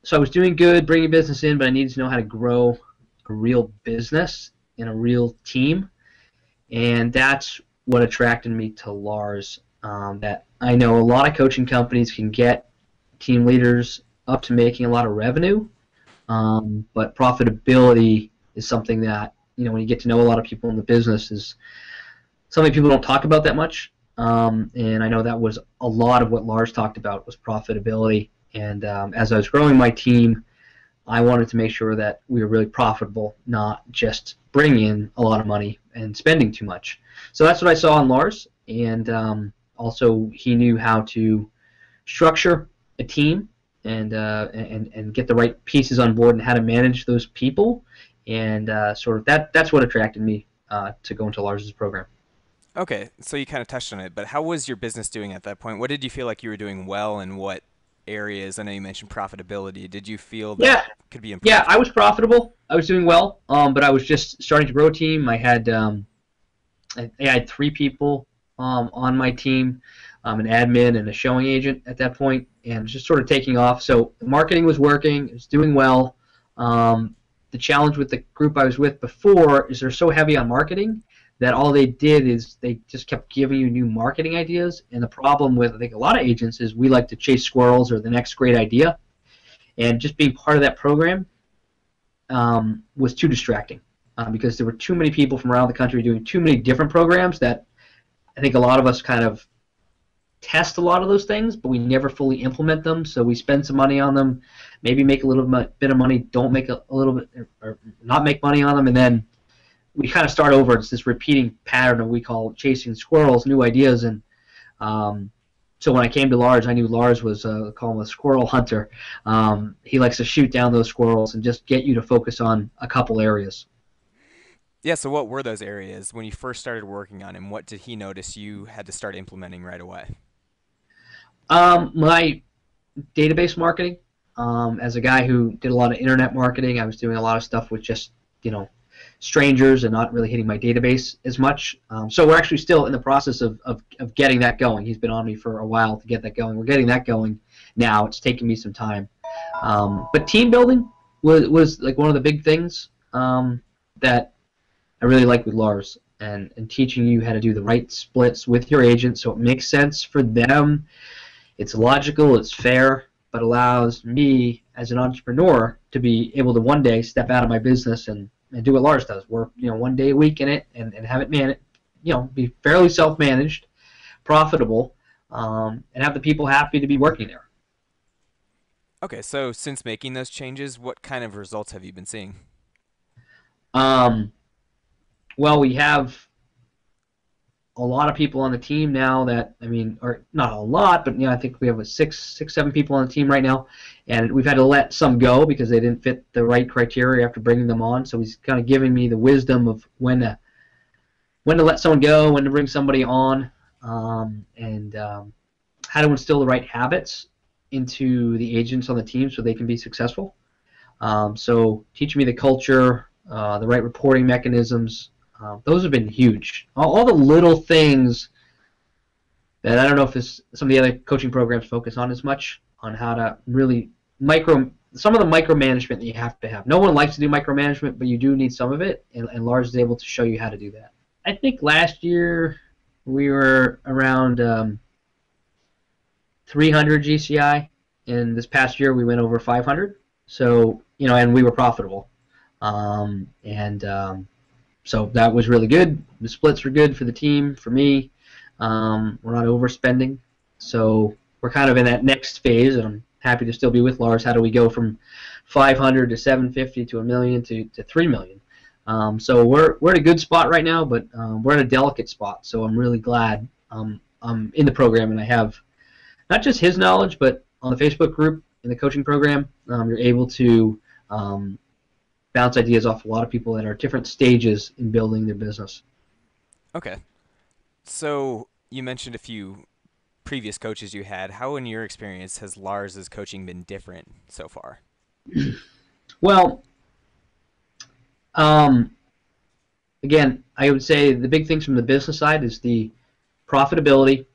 So I was doing good, bringing business in, but I needed to know how to grow a real business and a real team, and that's what attracted me to Lars. That I know a lot of coaching companies can get team leaders up to making a lot of revenue, but profitability is something that when you get to know a lot of people in the business is something people don't talk about that much. And I know that was a lot of what Lars talked about was profitability. And as I was growing my team, I wanted to make sure that we were really profitable, not just bringing in a lot of money and spending too much. So that's what I saw in Lars, and also he knew how to structure a team and get the right pieces on board and how to manage those people, and sort of that's what attracted me to go into Lars's program. Okay, so you kind of touched on it, but how was your business doing at that point? What did you feel like you were doing well, and what areas? I know you mentioned profitability. Did you feel that Yeah, could be yeah, improved? I was profitable. I was doing well, but I was just starting to grow a team. I had three people on my team, an admin and a showing agent at that point, and just sort of taking off. So marketing was working, it was doing well. The challenge with the group I was with before is they're so heavy on marketing that all they did is they just kept giving you new marketing ideas. And the problem with I think a lot of agents is we like to chase squirrels or the next great idea, and just being part of that program was too distracting because there were too many people from around the country doing too many different programs that I think a lot of us kind of test a lot of those things, but we never fully implement them. So we spend some money on them, maybe make a little bit of money, don't make a little bit, or not make money on them, and then we kind of start over. It's this repeating pattern of we call chasing squirrels, new ideas, and um, so when I came to Lars, I knew Lars was call him a squirrel hunter. He likes to shoot down those squirrels and just get you to focus on a couple areas. Yeah, so what were those areas when you first started working on him? What did he notice you had to start implementing right away? My database marketing. As a guy who did a lot of internet marketing, I was doing a lot of stuff with just strangers and not really hitting my database as much. So we're actually still in the process of getting that going. He's been on me for a while to get that going. We're getting that going now. It's taking me some time. But team building was like one of the big things that I really like with Lars and teaching you how to do the right splits with your agent so it makes sense for them. It's logical, it's fair, but allows me as an entrepreneur to be able to one day step out of my business and do what Lars does, work one day a week in it and have it managed, be fairly self-managed, profitable, and have the people happy to be working there. Okay, so since making those changes, what kind of results have you been seeing? Um, well, we have a lot of people on the team now that or not a lot, but I think we have seven people on the team right now, and we've had to let some go because they didn't fit the right criteria after bringing them on. So he's kind of giving me the wisdom of when to let someone go, when to bring somebody on, and how to instill the right habits into the agents on the team so they can be successful. So teaching me the culture, the right reporting mechanisms, those have been huge. All the little things that I don't know if some of the other coaching programs focus on as much on how to really some of the micromanagement that you have to have. No one likes to do micromanagement, but you do need some of it, and Lars is able to show you how to do that. I think last year we were around 300 GCI, and this past year we went over 500. So and we were profitable, and so that was really good. The splits were good for the team, for me. We're not overspending, so we're kind of in that next phase, and I'm happy to still be with Lars. How do we go from 500 to 750 to a million to 3 million? So we're at a good spot right now, but we're in a delicate spot. So I'm really glad I'm in the program, and I have not just his knowledge, but on the Facebook group in the coaching program, you're able to bounce ideas off a lot of people that are at different stages in building their business. Okay, so you mentioned a few previous coaches you had. How, in your experience, has Lars's coaching been different so far? Well, um, again, I would say the big things from the business side is the profitability,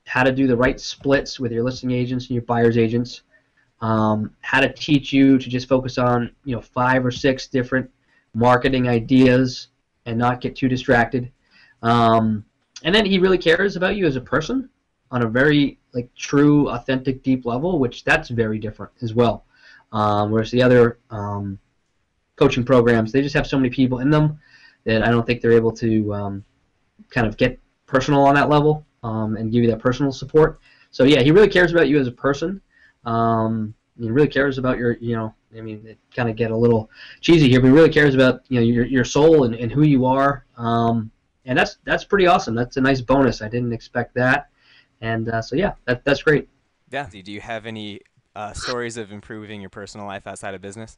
how to do the right splits with your listing agents and your buyer's agents, how to teach you to just focus on 5 or 6 different marketing ideas and not get too distracted. And then he really cares about you as a person on a very true, authentic, deep level, which that's very different as well. Whereas the other coaching programs, they just have so many people in them that I don't think they're able to kind of get personal on that level and give you that personal support. So yeah, he really cares about you as a person. He really cares about your, it kind of get a little cheesy here, but he really cares about your soul and who you are. And that's pretty awesome. That's a nice bonus. I didn't expect that, and so yeah, that's great. Yeah. Do you have any stories of improving your personal life outside of business?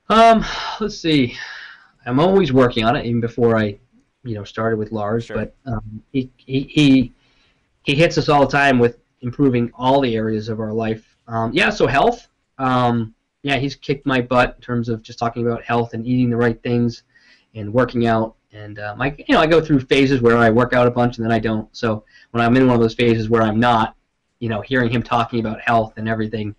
Um, let's see. I'm always working on it, even before I, started with Lars. Sure. But he hits us all the time with improving all the areas of our life. Yeah, so health. Yeah, he's kicked my butt in terms of just talking about health and eating the right things and working out. And I go through phases where I work out a bunch and then I don't. So when I'm in one of those phases where I'm not, hearing him talking about health and everything,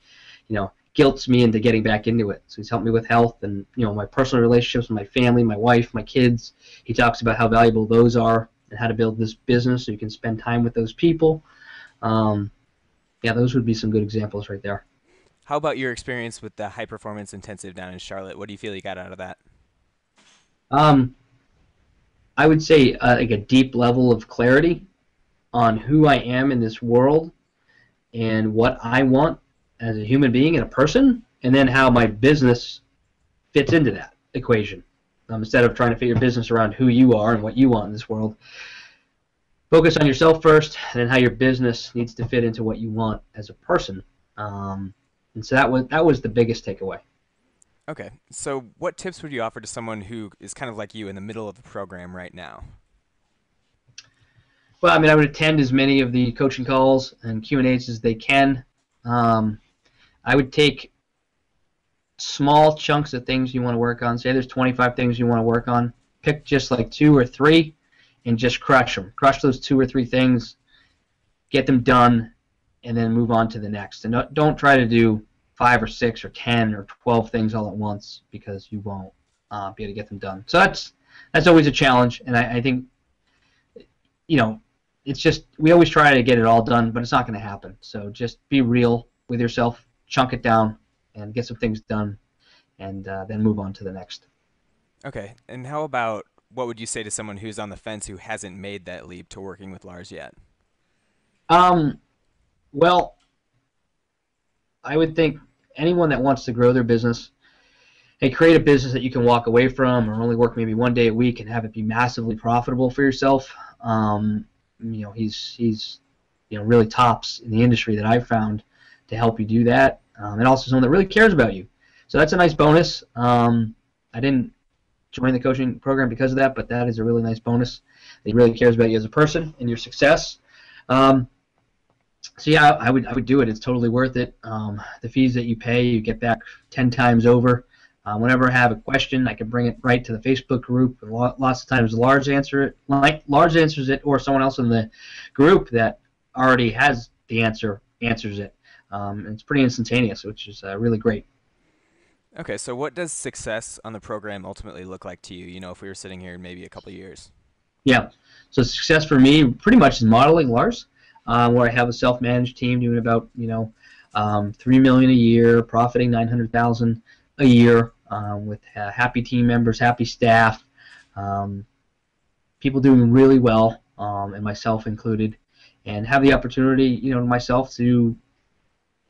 guilts me into getting back into it. So he's helped me with health and my personal relationships with my family, my wife, my kids. He talks about how valuable those are and how to build this business so you can spend time with those people. Yeah, those would be some good examples right there. How about your experience with the high performance intensive down in Charlotte? What do you feel you got out of that? Um, I would say like a deep level of clarity on who I am in this world and what I want as a human being and a person, and then how my business fits into that equation. Instead of trying to fit your business around who you are and what you want in this world, focus on yourself first, and then how your business needs to fit into what you want as a person. And so that was the biggest takeaway. Okay. So what tips would you offer to someone who is kind of like you in the middle of the program right now? Well, I mean, I would attend as many of the coaching calls and Q&As as they can. Um, I would take small chunks of things you want to work on. Say there's 25 things you want to work on. Pick just like 2 or 3 and just crush them. Crush those 2 or 3 things, get them done, and then move on to the next. And don't try to do 5 or 6 or 10 or 12 things all at once because you won't be able to get them done. So that's always a challenge, and I think you know it's just we always try to get it all done, but it's not going to happen. So just be real with yourself, chunk it down, and get some things done, and then move on to the next. Okay. And how about what would you say to someone who's on the fence who hasn't made that leap to working with Lars yet? Um, well, I would think anyone that wants to grow their business and create a business that you can walk away from or only work maybe one day a week and have it be massively profitable for yourself. He's really tops in the industry that I've found to help you do that, and also someone that really cares about you. So that's a nice bonus. I didn't join the coaching program because of that, but that is a really nice bonus. That he really cares about you as a person and your success. Um, So yeah, I would do it. It's totally worth it. The fees that you pay, you get back 10 times over. Whenever I have a question, I can bring it right to the Facebook group. Lots of times, Lars answers it, or someone else in the group that already has the answer answers it. And it's pretty instantaneous, which is really great. Okay. So what does success on the program ultimately look like to you? If we were sitting here in maybe a couple of years. Yeah. So success for me pretty much is modeling Lars, where I have a self-managed team doing about 3 million a year, profiting 900,000 a year, with happy team members, happy staff, um, people doing really well, and myself included, and have the opportunity, myself to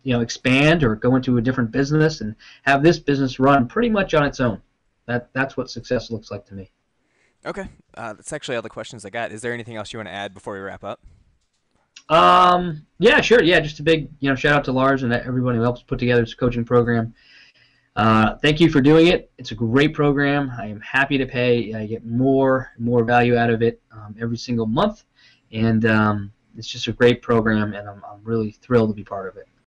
expand or go into a different business and have this business run pretty much on its own. That's what success looks like to me. Okay. That's actually all the questions I got. Is there anything else you want to add before we wrap up? Yeah, sure. Yeah, just a big, shout out to Lars and everyone who helps put together this coaching program. Thank you for doing it. It's a great program. I am happy to pay. I get more and more value out of it every single month, and it's just a great program, and I'm really thrilled to be part of it.